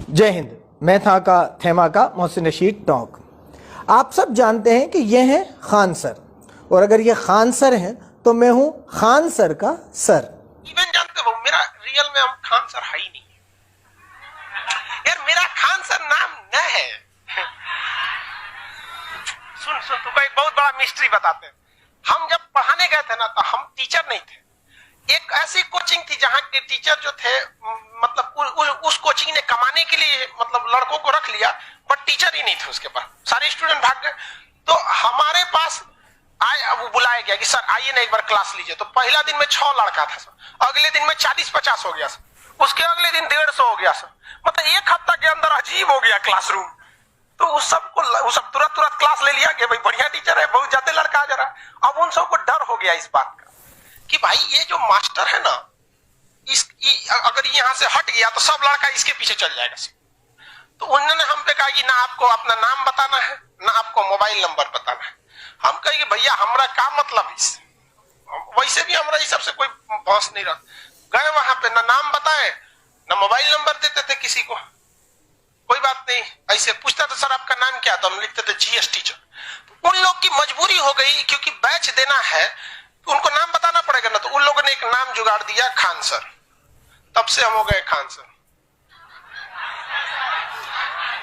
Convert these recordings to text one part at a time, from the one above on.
जय हिंद। मैं था का थेमा का मोहसिन रशीद टोंक। आप सब जानते हैं कि ये हैं खान सर, और अगर ये खान सर हैं तो मैं हूं खान सर का सर। इवन जानते हो मेरा रियल में हम खान सर है ही नहीं यार, मेरा खान सर नाम न है। सुन सुन तुमको एक बहुत बड़ा मिस्ट्री बताते हैं। हम जब पढ़ाने गए थे ना तो हम टीचर नहीं थे। एक ऐसी कोचिंग थी जहां के टीचर जो थे मतलब उस कोचिंग ने कमाने के लिए मतलब लड़कों को रख लिया, बट टीचर ही नहीं थे उसके पास। सारे स्टूडेंट भाग गए। तो हमारे पास आए, वो बुलाया गया कि सर आइए ना एक बार क्लास लीजिए। तो पहला दिन में 6 लड़का था सर, अगले दिन में 40-50 हो गया सर, उसके अगले दिन 150 हो गया सर। मतलब एक हफ्ता के अंदर अजीब हो गया क्लासरूम। तो उस सब तुरंत क्लास ले लिया कि भाई बढ़िया टीचर है, बहुत ज्यादा लड़का आ जा रहा है। अब उन सबको डर हो गया इस बात का कि भाई ये जो मास्टर है ना, अगर यहाँ से हट गया तो सब लड़का इसके पीछे चल जाएगा। तो उन्होंने हम पे कहा कि ना आपको अपना नाम बताना है, ना आपको मोबाइल नंबर बताना है। हम कहे कि भैया हमारा क्या मतलब इस, वैसे भी हमारा इस सबसे कोई बहस नहीं रहा। गए वहां पे, ना नाम बताए ना मोबाइल नंबर देते थे किसी को। कोई बात नहीं, ऐसे पूछता था सर आपका नाम क्या, तो हम लिखते थे जीएस टीचर। उन लोग की मजबूरी हो गई क्योंकि बैच देना है तो उनको नाम बताना पड़ेगा ना, तो उन लोगों ने एक नाम जुगाड़ दिया खान सर। तब से हम हो गए खान सर।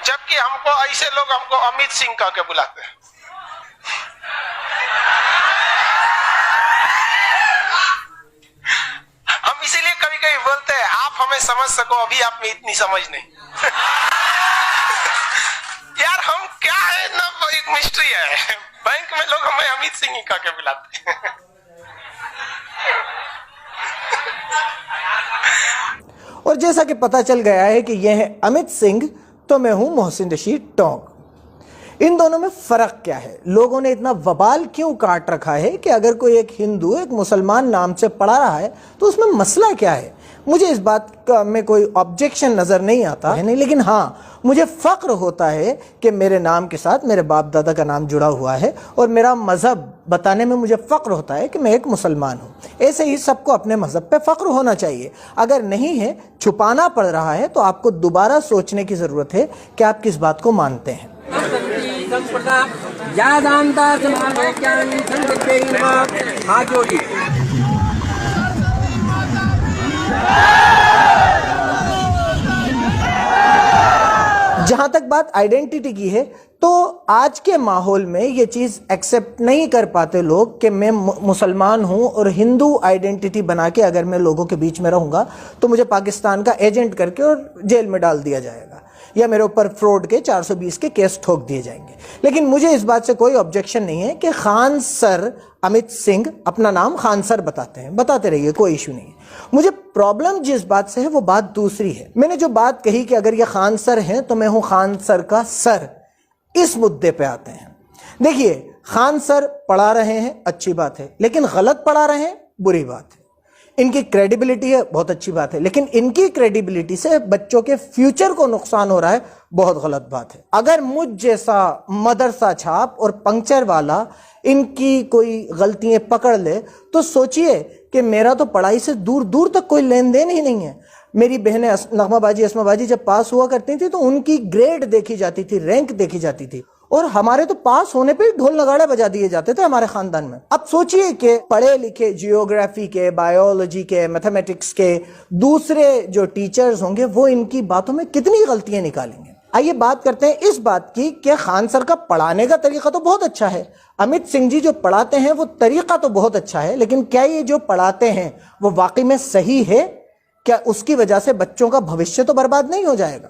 जबकि हमको ऐसे लोग हमको अमित सिंह कह के बुलाते हैं। हम इसीलिए कभी कभी बोलते हैं आप हमें समझ सको, अभी आप में इतनी समझ नहीं। यार हम क्या है ना, एक मिस्ट्री है। बैंक में लोग हमें अमित सिंह ही कह के बुलाते हैं। और जैसा कि पता चल गया है कि यह है अमित सिंह, तो मैं हूं मोहसिन रशीद टोंक। इन दोनों में फर्क क्या है? लोगों ने इतना वबाल क्यों काट रखा है कि अगर कोई एक हिंदू एक मुसलमान नाम से पढ़ा रहा है तो उसमें मसला क्या है? मुझे इस बात का में कोई ऑब्जेक्शन नजर नहीं आता है, नहीं, लेकिन हाँ मुझे फख्र होता है कि मेरे नाम के साथ मेरे बाप दादा का नाम जुड़ा हुआ है, और मेरा मजहब बताने में मुझे फख्र होता है कि मैं एक मुसलमान हूँ। ऐसे ही सबको अपने मजहब पे फख्र होना चाहिए। अगर नहीं है, छुपाना पड़ रहा है, तो आपको दोबारा सोचने की जरूरत है कि आप किस बात को मानते हैं। हाथ जोड़िए। जहां तक बात आइडेंटिटी की है, तो आज के माहौल में ये चीज एक्सेप्ट नहीं कर पाते लोग कि मैं मुसलमान हूं और हिंदू आइडेंटिटी बना के अगर मैं लोगों के बीच में रहूंगा तो मुझे पाकिस्तान का एजेंट करके और जेल में डाल दिया जाएगा, या मेरे ऊपर फ्रॉड के 420 के केस ठोक दिए जाएंगे। लेकिन मुझे इस बात से कोई ऑब्जेक्शन नहीं है कि खान सर अमित सिंह अपना नाम खान सर बताते हैं, बताते रहिए, कोई इशू नहीं है। मुझे प्रॉब्लम जिस बात से है वो बात दूसरी है। मैंने जो बात कही कि अगर ये खान सर हैं तो मैं हूं खान सर का सर, इस मुद्दे पे आते हैं। देखिए, खान सर पढ़ा रहे हैं, अच्छी बात है, लेकिन गलत पढ़ा रहे हैं, बुरी बात है। इनकी क्रेडिबिलिटी है, बहुत अच्छी बात है, लेकिन इनकी क्रेडिबिलिटी से बच्चों के फ्यूचर को नुकसान हो रहा है, बहुत गलत बात है। अगर मुझ जैसा मदरसा छाप और पंक्चर वाला इनकी कोई गलतियां पकड़ ले तो सोचिए कि मेरा तो पढ़ाई से दूर दूर तक कोई लेन देन ही नहीं है। मेरी बहनें नगमाबाजी असमाबाजी जब पास हुआ करती थी तो उनकी ग्रेड देखी जाती थी, रैंक देखी जाती थी, और हमारे तो पास होने पे ढोल नगाड़े बजा दिए जाते थे हमारे खानदान में। अब सोचिए कि पढ़े लिखे जियोग्राफी के, बायोलॉजी के, मैथमेटिक्स के दूसरे जो टीचर्स होंगे वो इनकी बातों में कितनी गलतियां निकालेंगे। आइए बात करते हैं इस बात की कि खान सर का पढ़ाने का तरीका तो बहुत अच्छा है, अमित सिंह जी जो पढ़ाते हैं वो तरीका तो बहुत अच्छा है, लेकिन क्या ये जो पढ़ाते हैं वो वाकई में सही है? क्या उसकी वजह से बच्चों का भविष्य तो बर्बाद नहीं हो जाएगा?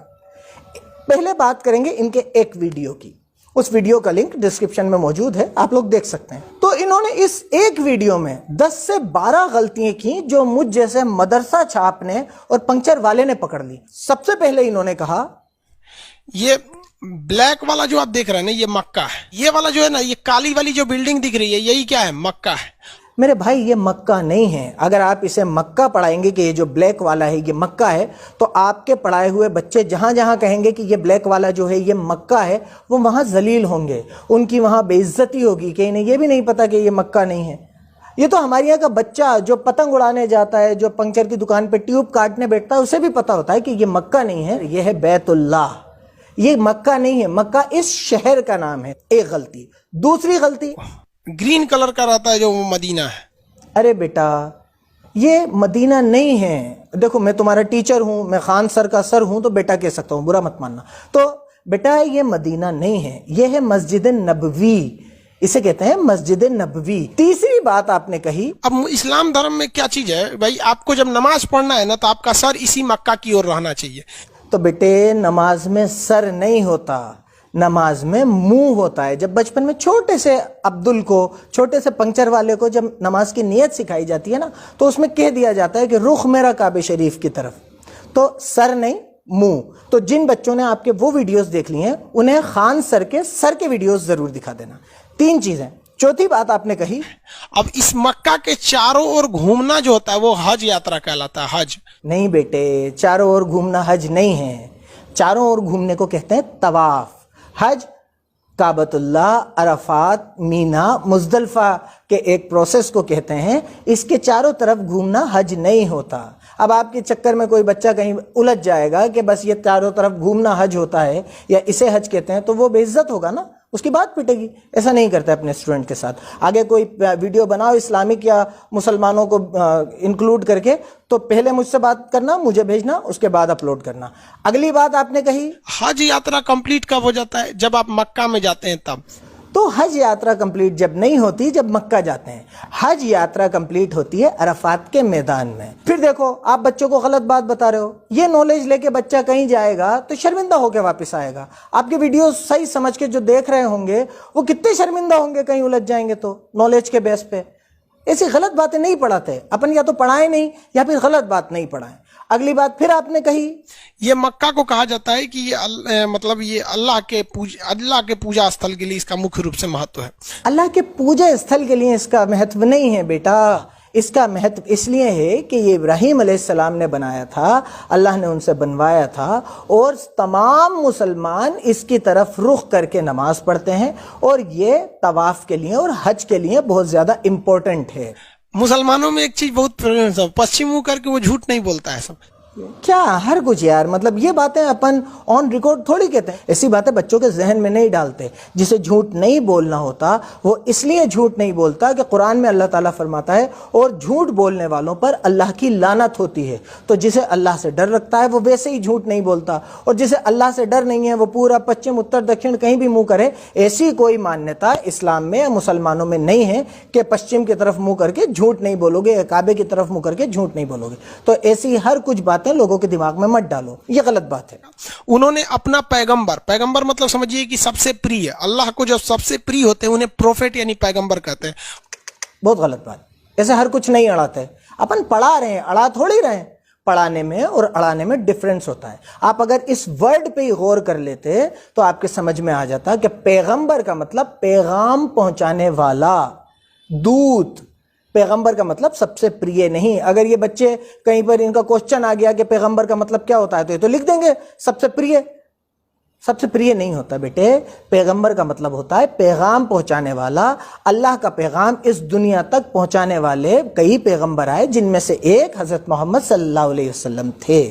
पहले बात करेंगे इनके एक वीडियो की। उस वीडियो का लिंक डिस्क्रिप्शन में मौजूद है, आप लोग देख सकते हैं। तो इन्होंने इस एक वीडियो में 10 से 12 गलतियां की जो मुझ जैसे मदरसा छाप ने और पंक्चर वाले ने पकड़ ली। सबसे पहले इन्होंने कहा, ये ब्लैक वाला जो आप देख रहे हैं ना, ये मक्का है। ये वाला जो है ना, ये काली वाली जो बिल्डिंग दिख रही है, यही क्या है? मक्का है। मेरे भाई ये मक्का नहीं है। अगर आप इसे मक्का पढ़ाएंगे कि ये जो ब्लैक वाला है ये मक्का है, तो आपके पढ़ाए हुए बच्चे जहां जहां कहेंगे कि ये ब्लैक वाला जो है ये मक्का है, वो वहां जलील होंगे, उनकी वहां बेइज्जती होगी कि इन्हें ये भी नहीं पता कि ये मक्का नहीं है। ये तो हमारे यहाँ का बच्चा जो पतंग उड़ाने जाता है, जो पंक्चर की दुकान पे ट्यूब काटने बैठता है, उसे भी पता होता है कि ये मक्का नहीं है, ये है बैतुल्लाह। ये मक्का नहीं है, मक्का इस शहर का नाम है। एक गलती। दूसरी गलती, ग्रीन कलर का रहता है जो वो मदीना है। अरे बेटा ये मदीना नहीं है। देखो मैं तुम्हारा टीचर हूं, मैं खान सर का सर हूं, तो बेटा कह सकता हूं, बुरा मत मानना। तो बेटा ये मदीना नहीं है, ये है मस्जिद नबवी, इसे कहते हैं मस्जिद नबवी। तीसरी बात आपने कही, अब इस्लाम धर्म में क्या चीज है भाई, आपको जब नमाज पढ़ना है ना तो आपका सर इसी मक्का की ओर रहना चाहिए। तो बेटे नमाज में सर नहीं होता, नमाज में मुंह होता है। जब बचपन में छोटे से अब्दुल को, छोटे से पंक्चर वाले को जब नमाज की नियत सिखाई जाती है ना, तो उसमें कह दिया जाता है कि रुख मेरा काबे शरीफ की तरफ। तो सर नहीं, मुंह। तो जिन बच्चों ने आपके वो वीडियोस देख ली हैं, उन्हें खान सर के वीडियोस जरूर दिखा देना। 3 चीजें। चौथी बात आपने कही, अब इस मक्का के चारों ओर घूमना जो होता है वो हज यात्रा कहलाता है। हज नहीं बेटे, चारों ओर घूमना हज नहीं है। चारों ओर घूमने को कहते हैं तवाफ। हज काबतुल्लाह, अरफात, मीना, मुजदलफा के एक प्रोसेस को कहते हैं। इसके चारों तरफ घूमना हज नहीं होता। अब आपके चक्कर में कोई बच्चा कहीं उलझ जाएगा कि बस ये चारों तरफ घूमना हज होता है या इसे हज कहते हैं, तो वो बेइज्जत होगा ना, उसकी बात पिटेगी। ऐसा नहीं करता अपने स्टूडेंट के साथ। आगे कोई वीडियो बनाओ इस्लामिक या मुसलमानों को इंक्लूड करके, तो पहले मुझसे बात करना, मुझे भेजना, उसके बाद अपलोड करना। अगली बात आपने कही, हज यात्रा कंप्लीट कब हो जाता है? जब आप मक्का में जाते हैं तब। तो हज यात्रा कंप्लीट जब नहीं होती, जब मक्का जाते हैं। हज यात्रा कंप्लीट होती है अरफात के मैदान में। फिर देखो आप बच्चों को गलत बात बता रहे हो। ये नॉलेज लेके बच्चा कहीं जाएगा तो शर्मिंदा होकर वापस आएगा। आपके वीडियो सही समझ के जो देख रहे होंगे वो कितने शर्मिंदा होंगे कहीं उलझ जाएंगे तो, नॉलेज के बेस पे। ऐसी गलत बातें नहीं पढ़ाते अपन, या तो पढ़ाएं नहीं या फिर गलत बात नहीं पढ़ाएं। अगली बात फिर आपने कही, ये मक्का को कहा जाता है कि ये मतलब ये अल्लाह के पूजा स्थल के लिए इसका मुख्य रूप से महत्व है। अल्लाह के पूजा स्थल के लिए इसका महत्व नहीं है बेटा। इसका महत्व इसलिए है कि ये इब्राहिम अलैहिस्सलाम ने बनाया था, अल्लाह ने उनसे बनवाया था, और तमाम मुसलमान इसकी तरफ रुख करके नमाज पढ़ते हैं, और ये तवाफ के लिए और हज के लिए बहुत ज्यादा इंपॉर्टेंट है। मुसलमानों में एक चीज बहुत पश्चिम मुंह करके वो झूठ नहीं बोलता है सब। क्या हर कुछ यार, मतलब ये बातें अपन ऑन रिकॉर्ड थोड़ी कहते हैं। ऐसी बातें बच्चों के जहन में नहीं डालते। जिसे झूठ नहीं बोलना होता वो इसलिए झूठ नहीं बोलता कि कुरान में अल्लाह ताला फरमाता है और झूठ बोलने वालों पर अल्लाह की लानत होती है। तो जिसे अल्लाह से डर रखता है वो वैसे ही झूठ नहीं बोलता, और जिसे अल्लाह से डर नहीं है वो पूरा पश्चिम उत्तर दक्षिण कहीं भी मुंह करे। ऐसी कोई मान्यता इस्लाम में या मुसलमानों में नहीं है कि पश्चिम की तरफ मुंह करके झूठ नहीं बोलोगे या काबे की तरफ मुंह करके झूठ नहीं बोलोगे। तो ऐसी हर कुछ बातें लोगों के दिमाग में मत डालो, ये गलत बात है। उन्होंने अपना पैगंबर मतलब समझिए कि सबसे प्रिय, अल्लाह को जो सबसे प्रिय होते हैं उन्हें प्रोफेट यानी पैगंबर कहते हैं। बहुत गलत बात। ऐसे हर कुछ नहीं अड़ाते। अपन पढ़ा रहे हैं, अड़ा थोड़ी रहे हैं। पढ़ाने में और अड़ाने में डिफरेंस होता है। आप अगर इस वर्ड पे ही गौर कर लेते तो आपके समझ में आ जाता कि पैगंबर का मतलब पैगाम पहुंचाने वाला, दूत। पैगंबर का मतलब सबसे प्रिय नहीं। अगर ये बच्चे कहीं पर इनका क्वेश्चन आ गया कि पैगंबर का मतलब क्या होता है, तो ये तो लिख देंगे सबसे प्रिय। सबसे प्रिय नहीं होता बेटे। पैगंबर का मतलब होता है पैगाम पहुंचाने वाला। अल्लाह का पैगाम इस दुनिया तक पहुंचाने वाले कई पैगंबर आए, जिनमें से एक हजरत मोहम्मद सल्लल्लाहु अलैहि वसल्लम थे।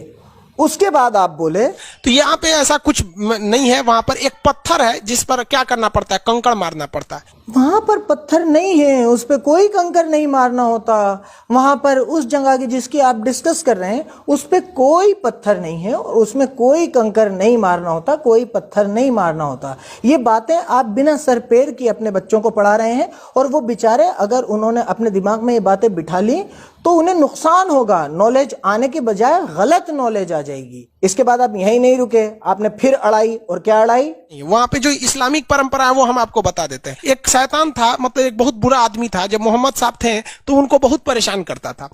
उसके बाद आप बोले तो यहाँ पे ऐसा कुछ नहीं है, वहां पर एक पत्थर है जिस पर क्या करना पड़ता है, कंकड़ मारना पड़ता है। वहां पर पत्थर नहीं है, उस पर कोई कंकर नहीं मारना होता। वहां पर उस जगह की जिसकी आप डिस्कस कर रहे हैं उस पर कोई पत्थर नहीं है और उसमें कोई कंकर नहीं मारना होता, कोई पत्थर नहीं मारना होता। ये बातें आप बिना सर पैर की अपने बच्चों को पढ़ा रहे हैं, और वो बेचारे अगर उन्होंने अपने दिमाग में ये बातें बिठा ली तो उन्हें नुकसान होगा। नॉलेज आने के बजाय गलत नॉलेज आ जाएगी। इसके बाद आप यहीं नहीं रुके, आपने फिर अड़ाई। और क्या अड़ाई? वहां पे जो इस्लामिक परंपरा है वो हम आपको बता देते हैं। एक शैतान था, मतलब एक बहुत बुरा आदमी था। जब मोहम्मद साहब थे तो उनको बहुत परेशान करता था।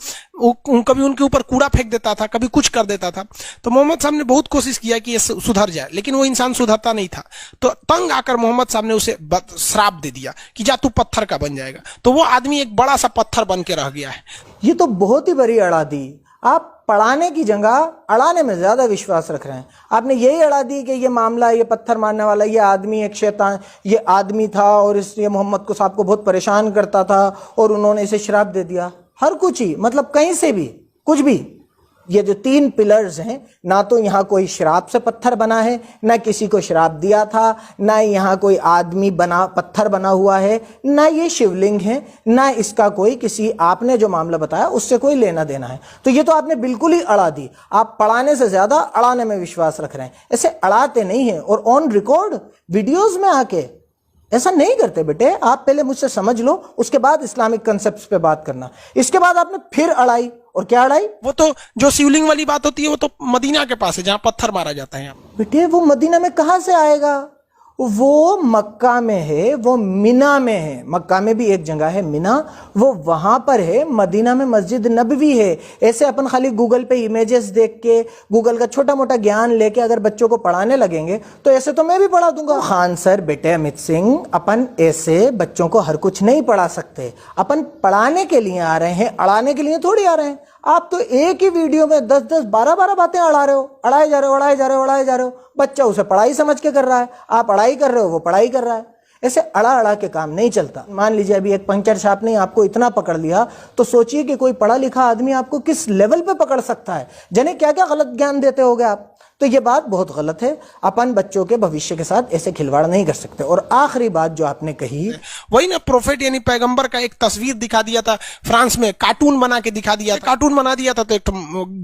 कभी उनके ऊपर कूड़ा फेंक देता था, कभी कुछ कर देता था। तो मोहम्मद साहब ने बहुत कोशिश किया कि ये सुधर जाए, लेकिन वो इंसान सुधरता नहीं था। तो तंग आकर मोहम्मद साहब ने उसे श्राप दे दिया कि जा तू पत्थर का बन जाएगा। तो वो आदमी एक बड़ा सा पत्थर बन के रह गया है। ये तो बहुत ही बड़ी अड़ा दी। आप पढ़ाने की जगह अड़ाने में ज्यादा विश्वास रख रहे हैं। आपने यही अड़ा दी कि ये मामला, ये पत्थर मारने वाला, ये आदमी एक शैतान, ये आदमी था और इसलिए मोहम्मद को साहब को बहुत परेशान करता था और उन्होंने इसे शराब दे दिया। हर कुछ ही, मतलब कहीं से भी कुछ भी। ये जो 3 पिलर्स हैं, ना तो यहाँ कोई शराब से पत्थर बना है, ना किसी को शराब दिया था, ना यहाँ कोई आदमी बना पत्थर बना हुआ है, ना ये शिवलिंग है, ना इसका कोई किसी आपने जो मामला बताया उससे कोई लेना देना है। तो ये तो आपने बिल्कुल ही अड़ा दी। आप पढ़ाने से ज्यादा अड़ाने में विश्वास रख रहे हैं। ऐसे अड़ाते नहीं है। और ऑन रिकॉर्ड वीडियोज में आके ऐसा नहीं करते बेटे। आप पहले मुझसे समझ लो, उसके बाद इस्लामिक कंसेप्ट्स पे बात करना। इसके बाद आपने फिर अड़ाई, और क्या अड़ाई? वो तो जो शिवलिंग वाली बात होती है वो तो मदीना के पास है जहां पत्थर मारा जाता है। यहाँ बेटे वो मदीना में कहां से आएगा? वो मक्का में है, वो मिना में है। मक्का में भी एक जगह है मिना, वो वहां पर है। मदीना में मस्जिद नबवी है। ऐसे अपन खाली गूगल पे इमेजेस देख के, गूगल का छोटा मोटा ज्ञान लेके अगर बच्चों को पढ़ाने लगेंगे तो ऐसे तो मैं भी पढ़ा दूंगा। खान सर, बेटे अमित सिंह, अपन ऐसे बच्चों को हर कुछ नहीं पढ़ा सकते। अपन पढ़ाने के लिए आ रहे हैं, अड़ाने के लिए थोड़ी आ रहे हैं। आप तो एक ही वीडियो में 10-10, 12-12 बातें अड़ा रहे हो, अड़ाए जा रहे हो, अड़ाए जा रहे हो, अड़ाए जा रहे हो। बच्चा उसे पढ़ाई समझ के कर रहा है, आप अड़ाई कर रहे हो, वो पढ़ाई कर रहा है। ऐसे अड़ा अड़ा के काम नहीं चलता। मान लीजिए अभी एक पंचर छाप ने आपको इतना पकड़ लिया, तो सोचिए कि कोई पढ़ा लिखा आदमी आपको किस लेवल पे पकड़ सकता है। जाने क्या क्या गलत ज्ञान देते होगे आप। तो ये बात बहुत गलत है। अपन बच्चों के भविष्य के साथ ऐसे खिलवाड़ नहीं कर सकते। और आखिरी बात जो आपने कही, वही ना, प्रोफेट यानी पैगंबर का एक तस्वीर दिखा दिया था फ्रांस में, कार्टून बना के दिखा दिया, कार्टून बना दिया था तो एक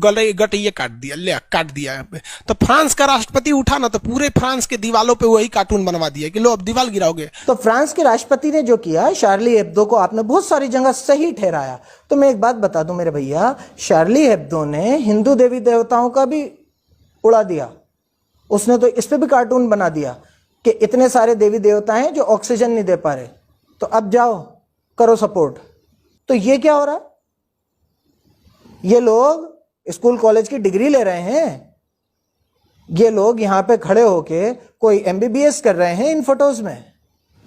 गले गट ये काट दिया, ले काट दिया। तो फ्रांस का राष्ट्रपति उठा ना तो पूरे फ्रांस के दीवालों पे वही कार्टून बनवा दिया कि लो अब दीवार गिराओगे। तो फ्रांस के राष्ट्रपति ने जो किया, शार्ली हेब्दो को आपने बहुत सारी जगह सही ठहराया। तो मैं एक बात बता दूं मेरे भैया, शार्ली हेब्दो ने हिंदू देवी देवताओं का भी उड़ा दिया। उसने तो इस पे भी कार्टून बना दिया कि इतने सारे देवी देवता हैं जो ऑक्सीजन नहीं दे पा रहे, तो अब जाओ करो सपोर्ट। तो ये क्या हो रहा है? ये लोग स्कूल कॉलेज की डिग्री ले रहे हैं। ये लोग यहां पे खड़े होके कोई MBBS कर रहे हैं इन फोटोज में।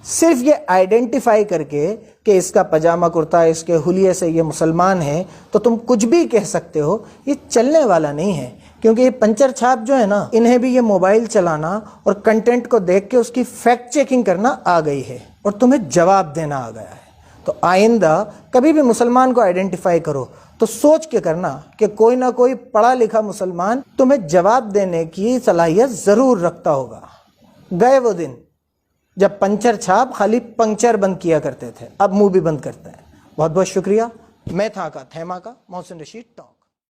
सिर्फ ये आइडेंटिफाई करके कि इसका पजामा कुर्ता, इसके हुलिये से ये मुसलमान है, तो तुम कुछ भी कह सकते हो। ये चलने वाला नहीं है। क्योंकि ये पंचर छाप जो है ना, इन्हें भी ये मोबाइल चलाना और कंटेंट को देख के उसकी फैक्ट चेकिंग करना आ गई है और तुम्हें जवाब देना आ गया है। तो आइंदा कभी भी मुसलमान को आइडेंटिफाई करो तो सोच के करना कि कोई ना कोई पढ़ा लिखा मुसलमान तुम्हें जवाब देने की सलाहियत जरूर रखता होगा। गए वो दिन जब पंचर छाप खाली पंक्चर बंद किया करते थे, अब मुंह भी बंद करते हैं। बहुत बहुत शुक्रिया। मैं था का थैमा का मोहसिन रशीद टॉम।